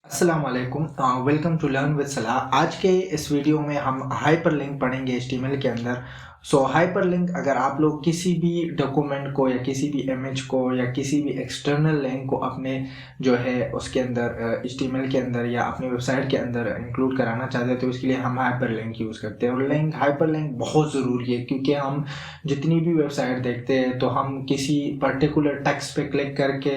अस्सलाम वालेकुम। Welcome to learn with सलाह। आज के इस वीडियो में हम हाइपरलिंक पढ़ेंगे एचटीएमएल के अंदर। हाइपरलिंक अगर आप लोग किसी भी डॉक्यूमेंट को या किसी भी इमेज को या किसी भी एक्सटर्नल लिंक को अपने जो है उसके अंदर एचटीएमएल के अंदर या अपनी वेबसाइट के अंदर इंक्लूड कराना चाहते हैं तो उसके लिए हम हाइपरलिंक यूज़ करते हैं। और हाइपरलिंक बहुत ज़रूरी है क्योंकि हम जितनी भी वेबसाइट देखते हैं तो हम किसी पर्टिकुलर टेक्स्ट पे क्लिक करके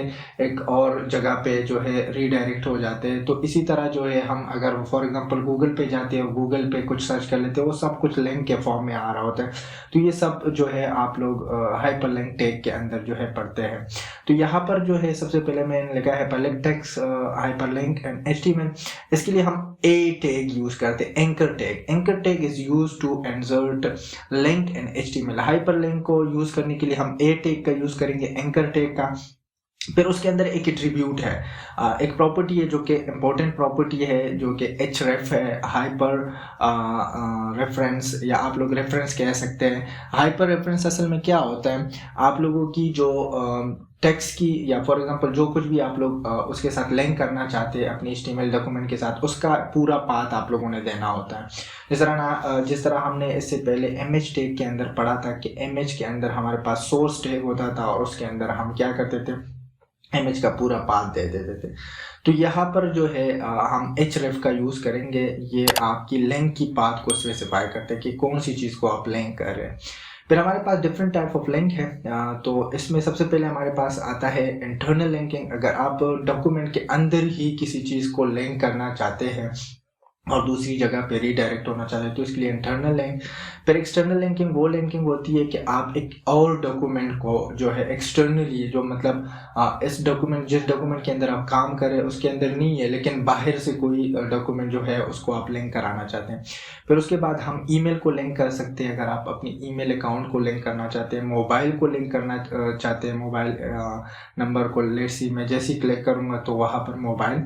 एक और जगह पे जो है रीडायरेक्ट हो जाते हैं। तो इसी तरह जो है हम अगर फॉर एग्जांपल गूगल पे जाते हैं और गूगल पे कुछ सर्च कर लेते हैं वो सब कुछ लिंक के फॉर्म में आ रहा होता है। तो ये सब जो है आप लोग हाइपरलिंक टैग के अंदर जो है पढ़ते हैं। तो यहाँ पर जो है सबसे पहले मैंने लिखा है hyperlink text hyperlink and HTML. इसके लिए हम ए टैग यूज करते हैं, anchor tag. Anchor tag is use to insert link in HTML. Hyperlink को यूज करने के लिए हम ए टैग का यूज करेंगे, एंकर टैग का। फिर उसके अंदर एक एट्रीब्यूट है, एक प्रॉपर्टी है जो कि इम्पोर्टेंट प्रॉपर्टी है जो कि href है, हाइपर रेफरेंस, या आप लोग रेफरेंस कह सकते हैं। हाइपर रेफरेंस असल में क्या होता है, आप लोगों की जो टेक्स्ट की या फॉर एग्जांपल जो कुछ भी आप लोग उसके साथ लिंक करना चाहते हैं अपनी एचटीएमएल डॉक्यूमेंट के साथ, उसका पूरा पाथ आप लोगों ने देना होता है। जिस तरह हमने इससे पहले इमेज टैग के अंदर पढ़ा था कि इमेज के अंदर हमारे पास सोर्स टैग होता था और उसके अंदर हम क्या करते थे, इमेज का पूरा पाथ दे देते थे। तो यहाँ पर जो है हम href का यूज़ करेंगे। ये आपकी लिंक की पाथ को स्पेसिफाई करते हैं कि कौन सी चीज़ को आप लिंक कर रहे हैं। फिर हमारे पास डिफरेंट टाइप ऑफ लिंक है। तो इसमें सबसे पहले हमारे पास आता है इंटरनल लिंकिंग। अगर आप डॉक्यूमेंट के अंदर ही किसी चीज़ को लिंक करना चाहते हैं और दूसरी जगह पे रीडायरेक्ट होना चाहते हैं तो इसके लिए इंटरनल लिंक। फिर एक्सटर्नल लिंकिंग वो लिंकिंग होती है कि आप एक और डॉक्यूमेंट को जो है एक्सटर्नली, जो मतलब इस डॉक्यूमेंट जिस डॉक्यूमेंट के अंदर आप काम कर रहे हैं उसके अंदर नहीं है लेकिन बाहर से कोई डॉक्यूमेंट जो है उसको आप लिंक कराना चाहते हैं। फिर उसके बाद हम ईमेल को लिंक कर सकते हैं। अगर आप अपनी ईमेल अकाउंट को लिंक करना चाहते हैं, मोबाइल को लिंक करना चाहते हैं, मोबाइल नंबर को, लेट्स सी मैं जैसे ही क्लिक करूँगा तो वहाँ पर मोबाइल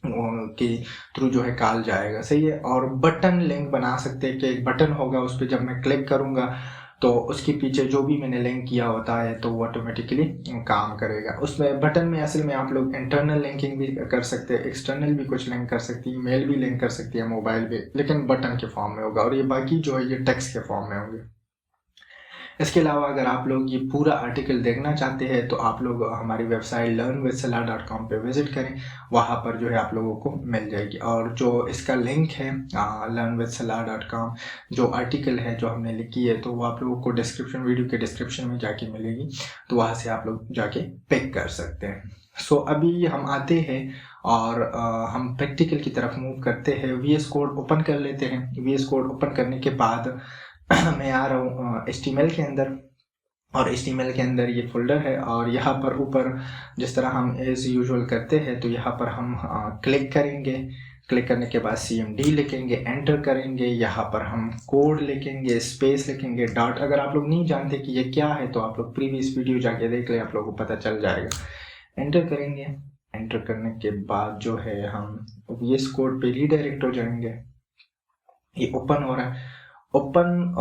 के थ्रू जो है कॉल जाएगा, सही है। और बटन लिंक बना सकते हैं कि एक बटन होगा उस पर जब मैं क्लिक करूंगा तो उसके पीछे जो भी मैंने लिंक किया होता है तो वो ऑटोमेटिकली काम करेगा। उसमें बटन में असल में आप लोग इंटरनल लिंकिंग भी कर सकते हैं, एक्सटर्नल भी कुछ लिंक कर सकती है, मेल भी लिंक कर सकती है मोबाइल पे, लेकिन बटन के फॉर्म में होगा और ये बाकी जो है ये टेक्स्ट के फॉर्म में होंगे। इसके अलावा अगर आप लोग ये पूरा आर्टिकल देखना चाहते हैं तो आप लोग हमारी वेबसाइट learnwithsalah.com पे विजिट करें, वहाँ पर जो है आप लोगों को मिल जाएगी। और जो इसका लिंक है learnwithsalah.com, जो आर्टिकल है जो हमने लिखी है तो वो आप लोगों को वीडियो के डिस्क्रिप्शन में जाके मिलेगी, तो वहाँ से आप लोग जाके पिक कर सकते हैं। अभी हम आते हैं और हम प्रैक्टिकल की तरफ मूव करते हैं। VS कोड ओपन कर लेते हैं। VS कोड ओपन करने के बाद मैं आ रहा हूँ HTML के अंदर, और HTML के अंदर ये फोल्डर है और यहाँ पर ऊपर जिस तरह हम एज यूजुअल करते हैं तो यहाँ पर हम क्लिक करेंगे। क्लिक करने के बाद CMD लिखेंगे, एंटर करेंगे, यहाँ पर हम कोड लिखेंगे, स्पेस लिखेंगे, डॉट। अगर आप लोग नहीं जानते कि ये क्या है तो आप लोग प्रीवियस वीडियो जाके देख लें, आप लोगों को पता चल जाएगा। एंटर करेंगे। एंटर करने के बाद जो है हम VS कोड पे रीडायरेक्ट हो जाएंगे। ये ओपन हो रहा है। ओपन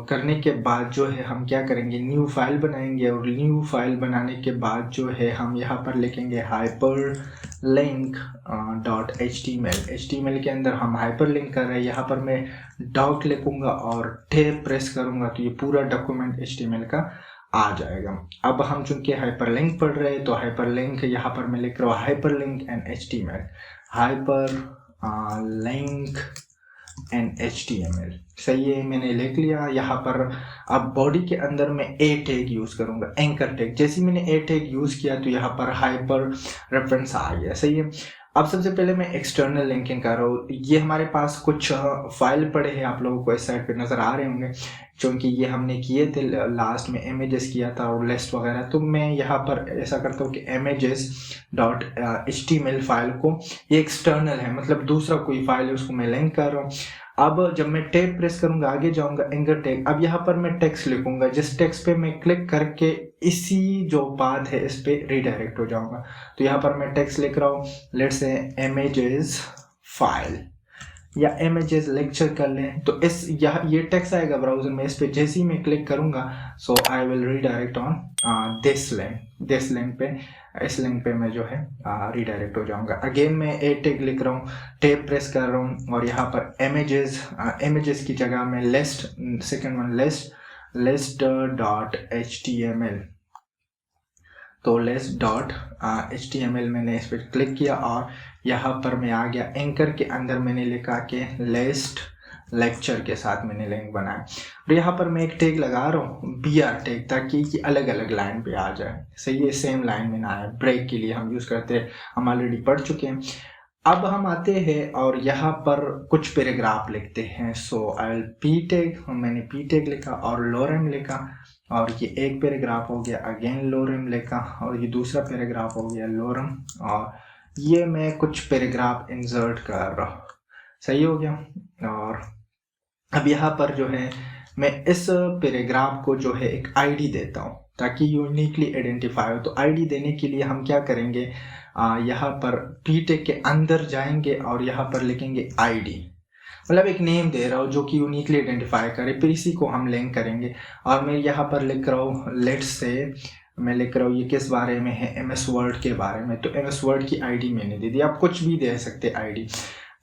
करने के बाद जो है हम क्या करेंगे, न्यू फाइल बनाएंगे और न्यू फाइल बनाने के बाद जो है हम यहाँ पर लिखेंगे hyperlink.html। HTML के अंदर हम हाइपरलिंक कर रहे हैं। यहाँ पर मैं डॉट लिखूंगा और टैब प्रेस करूंगा तो ये पूरा डॉक्यूमेंट HTML का आ जाएगा। अब हम चूंकि हाइपरलिंक पढ़ रहे हैं तो हाइपरलिंक यहाँ पर मैं लिख रहा हूँ hyperlink and HTML, hyperlink and HTML, सही है, मैंने लिख लिया। यहाँ पर अब बॉडी के अंदर मैं ए टैग यूज करूंगा, एंकर टैग। जैसे मैंने ए टैग यूज किया तो यहाँ पर हाइपर रेफरेंस आ गया, सही है। अब सबसे पहले मैं एक्सटर्नल लिंकिंग कर रहा हूँ। ये हमारे पास कुछ फाइल पड़े हैं, आप लोगों को इस साइड पे नजर आ रहे होंगे, क्योंकि ये हमने किए थे लास्ट में, इमेजेस किया था और लिस्ट वगैरह। तो मैं यहाँ पर ऐसा करता हूँ कि images.html फाइल को, ये एक्सटर्नल है, मतलब दूसरा कोई फाइल है, उसको मैं लिंक कर रहा हूँ। अब जब मैं टैब प्रेस करूंगा, आगे जाऊंगा, एंकर टैग। अब यहाँ पर मैं टेक्स्ट लिखूंगा, जिस टेक्स्ट पे मैं क्लिक करके इसी जो पाथ है इस पे रीडायरेक्ट हो जाऊंगा। तो यहाँ पर मैं टेक्स्ट लिख रहा हूँ, लेट्स से इमेजेस फाइल या इमेजेस लेक्चर कर लें। तो ये टेक्स्ट आएगा ब्राउजर में, इस पे जैसे ही मैं क्लिक करूंगा so I will redirect on this link पे। इस लिंक पे मैं जो है रीडायरेक्ट हो जाऊंगा। अगेन मैं ए टैग लिख रहा हूँ, टैब प्रेस कर रहा हूँ और यहाँ पर इमेजेस की जगह में list, second one list dot html, तो लिस्ट डॉट html मैंने इस पर क्लिक किया और यहाँ पर मैं आ गया। एंकर के अंदर मैंने लिखा कि लिस्ट लेक्चर के साथ मैंने लिंक बनाया और यहाँ पर मैं एक टैग लगा रहा हूँ BR टैग, ताकि ये अलग अलग लाइन पे आ जाए। सही है, सेम लाइन में ना आए। ब्रेक के लिए हम यूज़ करते हैं, हम ऑलरेडी पढ़ चुके हैं। अब हम आते हैं और यहाँ पर कुछ पैराग्राफ लिखते हैं। सो आई पी टैग, मैंने पी टैग लिखा और लोरेम लिखा और ये एक पैराग्राफ हो गया। अगेन लोरेम लिखा और ये दूसरा पैराग्राफ हो गया लोरेम, और ये मैं कुछ पैराग्राफ इंसर्ट कर रहा हूँ। सही हो गया। और अब यहाँ पर जो है मैं इस पैराग्राफ को जो है एक आईडी देता हूँ ताकि यूनिकली आइडेंटिफाई हो। तो आईडी देने के लिए हम क्या करेंगे, यहाँ पर पी टैग के अंदर जाएंगे और यहाँ पर लिखेंगे आईडी, मतलब एक नेम दे रहा हूँ जो कि यूनिकली आइडेंटिफाई करे, फिर इसी को हम लिंक करेंगे। और मैं यहाँ पर लिख रहा हूँ, लेट्स से मैं लिख रहा हूँ ये किस बारे में है, MS वर्ड के बारे में, तो MS वर्ड की आईडी मैंने दे दी। आप कुछ भी दे सकते आईडी।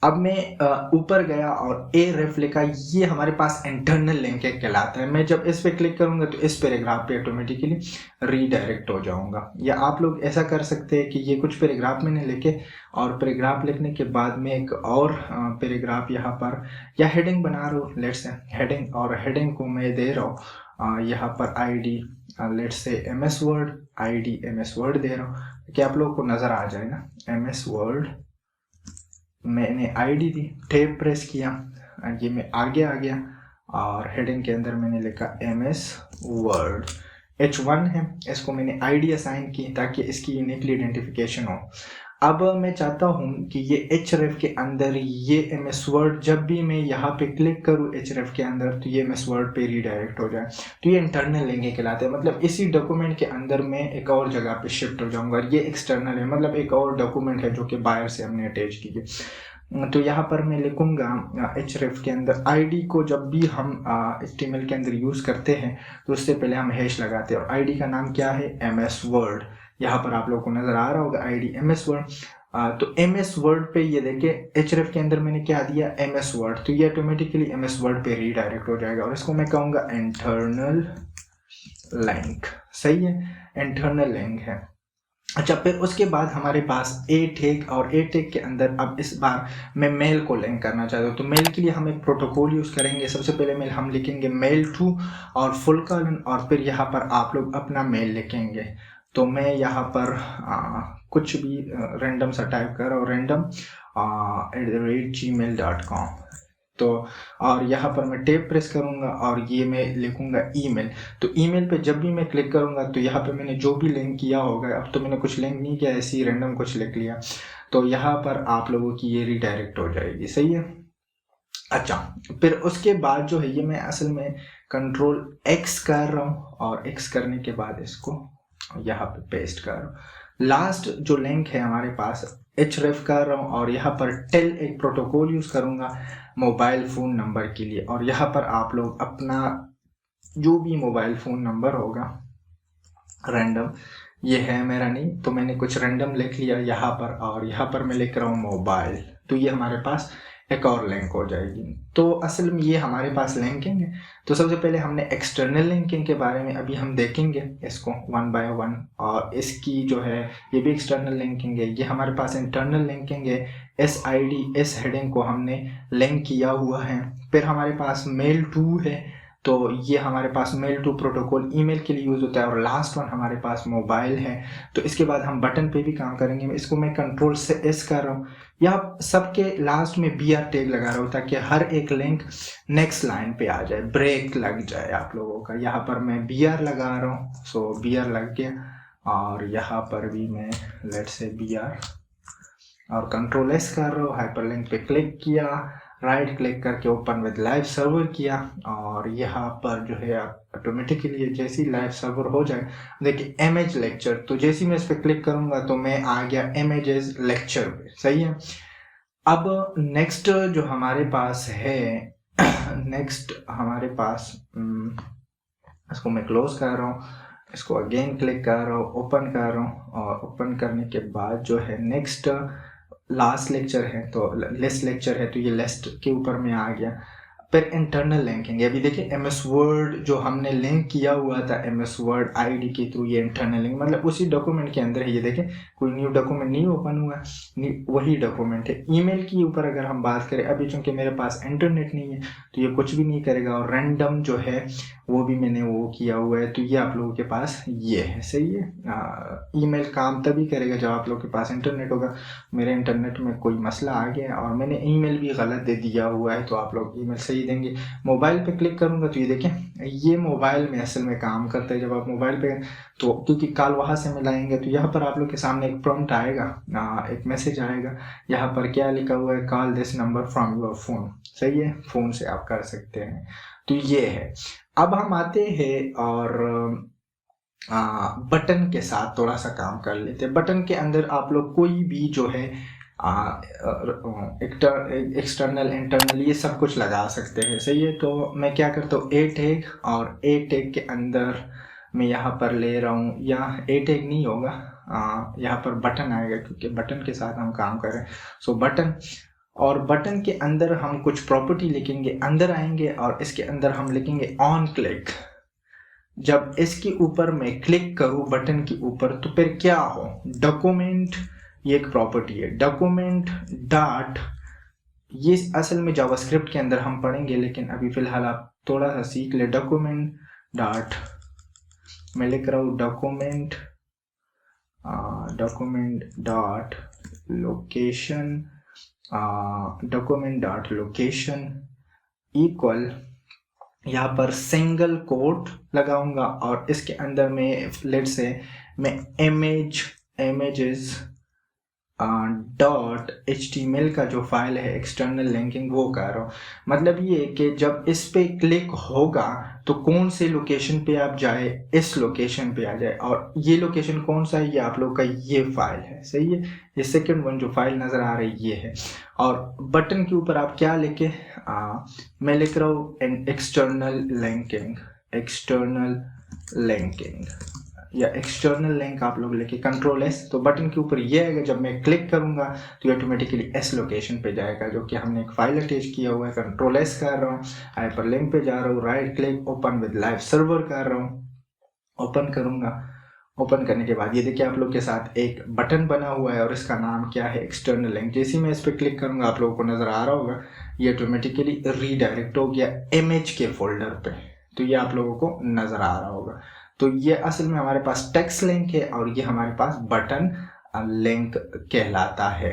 अब मैं ऊपर गया और ए रेफ लिखा, ये हमारे पास इंटरनल लिंक कहलाता है। मैं जब इस पे क्लिक करूंगा तो इस पैराग्राफ पे ऑटोमेटिकली रीडायरेक्ट हो जाऊंगा। या आप लोग ऐसा कर सकते हैं कि ये कुछ पैराग्राफ मैंने लिखे और पैराग्राफ लिखने के बाद में एक और पैराग्राफ यहाँ पर या हेडिंग बना रहा हूँ, लेट्स से हेडिंग, और हेडिंग को मैं दे रहा हूँ यहाँ पर ID, let's say MS Word, ID MS Word दे रहा हूँ कि आप लोगों को नज़र आ जाए ना। MS वर्ड मैंने आईडी दी, टैब प्रेस किया, ये मैं आगे आ गया और हेडिंग के अंदर मैंने लिखा MS वर्ड, H1 है, इसको मैंने आईडी असाइन की ताकि इसकी यूनिकली आइडेंटिफिकेशन हो। अब मैं चाहता हूँ कि ये href के अंदर ये MS वर्ड, जब भी मैं यहाँ पे क्लिक करूँ href के अंदर तो ये MS वर्ड पे रीडायरेक्ट हो जाए। तो ये इंटरनल लिंक कहलाते हैं, मतलब इसी डॉक्यूमेंट के अंदर मैं एक और जगह पे शिफ्ट हो जाऊँगा। ये एक्सटर्नल है, मतलब एक और डॉक्यूमेंट है जो कि बाहर से हमने अटैच की है। तो यहाँ पर मैं लिखूँगा href के अंदर आईडी को, जब भी हम HTML के अंदर यूज़ करते हैं तो उससे पहले हम हैश लगाते हैं और आईडी का नाम क्या है, MS वर्ड। यहाँ पर आप लोगों को नजर आ रहा होगा आईडी MS वर्ड। तो MS वर्ड पे ये देखिए href के अंदर मैंने क्या दिया, MS वर्ड, तो ये ऑटोमेटिकली MS वर्ड पे रीडायरेक्ट हो जाएगा और इसको मैं कहूँगा इंटरनल लिंक। सही है, इंटरनल लिंक है। अच्छा, फिर उसके बाद हमारे पास ए टैग, और ए टैग के अंदर अब इस बार मैं मेल को लिंक करना चाहता हूँ। तो मेल के लिए हम एक प्रोटोकॉल यूज़ करेंगे। सबसे पहले मेल हम लिखेंगे मेल टू और फुल कॉलन, और फिर यहाँ पर आप लोग अपना मेल लिखेंगे। तो मैं यहाँ पर कुछ भी रैंडम सा टाइप कर और random@gmail.com, तो और यहाँ पर मैं टैब प्रेस करूँगा और ये मैं लिखूँगा ईमेल। तो ईमेल पे जब भी मैं क्लिक करूँगा तो यहाँ पे मैंने जो भी लिंक किया होगा, अब तो मैंने कुछ लिंक नहीं किया, ऐसे ही रैंडम कुछ लिख लिया, तो यहाँ पर आप लोगों की ये रीडायरेक्ट हो जाएगी। सही है। अच्छा, फिर उसके बाद जो है ये मैं असल में Ctrl X कर रहा हूँ और X करने के बाद इसको यहाँ पे पेस्ट कर रहा हूँ। लास्ट जो लिंक है हमारे पास href कर रहा हूँ और यहाँ पर टेल एक प्रोटोकॉल यूज़ करूँगा मोबाइल फ़ोन नंबर के लिए, और यहाँ पर आप लोग अपना जो भी मोबाइल फ़ोन नंबर होगा रैंडम, ये है मेरा नहीं तो मैंने कुछ रैंडम लिख लिया यहाँ पर, और यहाँ पर मैं लिख रहा हूँ मोबाइल, तो ये हमारे पास एक और लिंक हो जाएगी। तो असल में ये हमारे पास लिंकिंग है। तो सबसे पहले हमने एक्सटर्नल लिंकिंग के बारे में अभी हम देखेंगे इसको वन बाय वन, और इसकी जो है ये भी एक्सटर्नल लिंकिंग है। ये हमारे पास इंटरनल लिंकिंग है। इस आईडी इस हेडिंग को हमने लिंक किया हुआ है। फिर हमारे पास मेल टू है, तो ये हमारे पास मेल टू प्रोटोकॉल ईमेल के लिए यूज़ होता है। और लास्ट वन हमारे पास मोबाइल है। तो इसके बाद हम बटन पे भी काम करेंगे। इसको मैं Ctrl से S कर रहा हूँ। यहाँ सबके लास्ट में BR टैग लगा रहा हूँ ताकि हर एक लिंक नेक्स्ट लाइन पे आ जाए, ब्रेक लग जाए आप लोगों का। यहाँ पर मैं BR लगा रहा हूँ, सो BR लग गया। और यहाँ पर भी मैं लेट्स से BR और Ctrl S कर रहा हूँ। हाइपरलिंक पे क्लिक किया, राइट क्लिक करके ओपन विद लाइव सर्वर किया, और यहाँ पर जो है ऑटोमेटिकली जैसे ही लाइव सर्वर हो जाए, देखिए इमेज लेक्चर, तो जैसे ही मैं इस पर क्लिक करूँगा तो मैं आ गया इमेजेस लेक्चर पे। सही है। अब नेक्स्ट जो हमारे पास है नेक्स्ट हमारे पास इसको मैं क्लोज कर रहा हूँ। इसको अगेन क्लिक कर रहा हूँ, ओपन कर रहा हूँ, और ओपन करने के बाद जो है नेक्स्ट लास्ट लेक्चर है, तो लिस्ट लेक्चर है, तो ये लिस्ट के ऊपर में आ गया। फिर इंटरनल लिंकिंग, अभी देखिए एमएस वर्ड जो हमने लिंक किया हुआ था एमएस वर्ड आईडी के थ्रू, ये इंटरनल लिंक मतलब उसी डॉक्यूमेंट के अंदर है। ये देखिए कोई न्यू डॉक्यूमेंट नहीं ओपन हुआ है, वही डॉक्यूमेंट है। ईमेल के ऊपर अगर हम बात करें, अभी चूंकि मेरे पास इंटरनेट नहीं है तो ये कुछ भी नहीं करेगा, और रैंडम जो है वो भी मैंने वो किया हुआ है, तो ये आप लोगों के पास ये है, सही है। ईमेल काम तभी करेगा जब आप लोगों के पास इंटरनेट होगा। मेरे इंटरनेट में कोई मसला आ गया और मैंने ईमेल भी गलत दे दिया हुआ है, तो आप लोग ईमेल सही देंगे। मोबाइल पे क्लिक करूंगा तो ये देखें ये मोबाइल में असल में काम करता है। जब आप मोबाइल पे, तो क्योंकि कॉल वहाँ से मिलाएंगे, तो यहाँ पर आप लोग के सामने एक प्रॉम्प्ट आएगा, एक मैसेज आएगा। यहाँ पर क्या लिखा हुआ है, call this number from your phone, सही है, फ़ोन से आप कर सकते हैं। तो ये है। अब हम आते हैं और बटन के साथ थोड़ा सा काम कर लेते हैं। बटन के अंदर आप लोग कोई भी जो है एक्सटर्नल इंटरनल ये सब कुछ लगा सकते हैं, सही है। तो मैं क्या करता हूँ, ए टैग, और ए टैग के अंदर मैं यहाँ पर ले रहा हूँ, या ए टैग नहीं होगा, यहाँ पर बटन आएगा क्योंकि बटन के साथ हम काम करें। सो बटन, और बटन के अंदर हम कुछ प्रॉपर्टी लिखेंगे, अंदर आएंगे और इसके अंदर हम लिखेंगे ऑन क्लिक। जब इसके ऊपर मैं क्लिक करूं बटन के ऊपर, तो फिर क्या हो, डॉक्यूमेंट, ये एक प्रॉपर्टी है, डॉक्यूमेंट डॉट, ये असल में जावास्क्रिप्ट के अंदर हम पढ़ेंगे, लेकिन अभी फिलहाल आप थोड़ा सा सीख ले। डॉक्यूमेंट डॉट, मैं लिख रहा हूँ document dot location, document dot location equal, यहाँ पर सिंगल कोट लगाऊंगा, और इसके अंदर में लेट से मैं images .html का जो फाइल है एक्सटर्नल लिंकिंग वो कर रहा हूँ। मतलब ये कि जब इस पे क्लिक होगा तो कौन से लोकेशन पे आप जाए, इस लोकेशन पे आ जाए, और ये लोकेशन कौन सा है, ये आप लोग का ये फाइल है, सही है। ये सेकंड वन जो फाइल नज़र आ रही ये है। और बटन के ऊपर आप क्या लिखे, मैं लिख रहा हूँ एक्सटर्नल लिंकिंग या एक्सटर्नल लिंक आप लोग लेके कंट्रोल एस, तो बटन के ऊपर ये आएगा। जब मैं क्लिक करूंगा तो ये ऑटोमेटिकली एस लोकेशन पे जाएगा, जो कि हमने एक फाइल अटैच किया हुआ है। कंट्रोल एस कर रहा हूँ, हाइपर लिंक पे जा रहा हूँ, right click, open with live server कर रहा हूँ, ओपन करूंगा। ओपन करने के बाद ये देखिए आप लोग के साथ एक बटन बना हुआ है और इसका नाम क्या है, एक्सटर्नल लिंक। जैसे मैं इस पर क्लिक करूंगा आप लोगों को नजर आ रहा होगा, ये ऑटोमेटिकली रीडायरेक्ट हो गया इमेज के फोल्डर पे, तो ये आप लोगों को नजर आ रहा होगा। तो ये असल में हमारे पास टेक्स्ट लिंक है और ये हमारे पास बटन लिंक कहलाता है।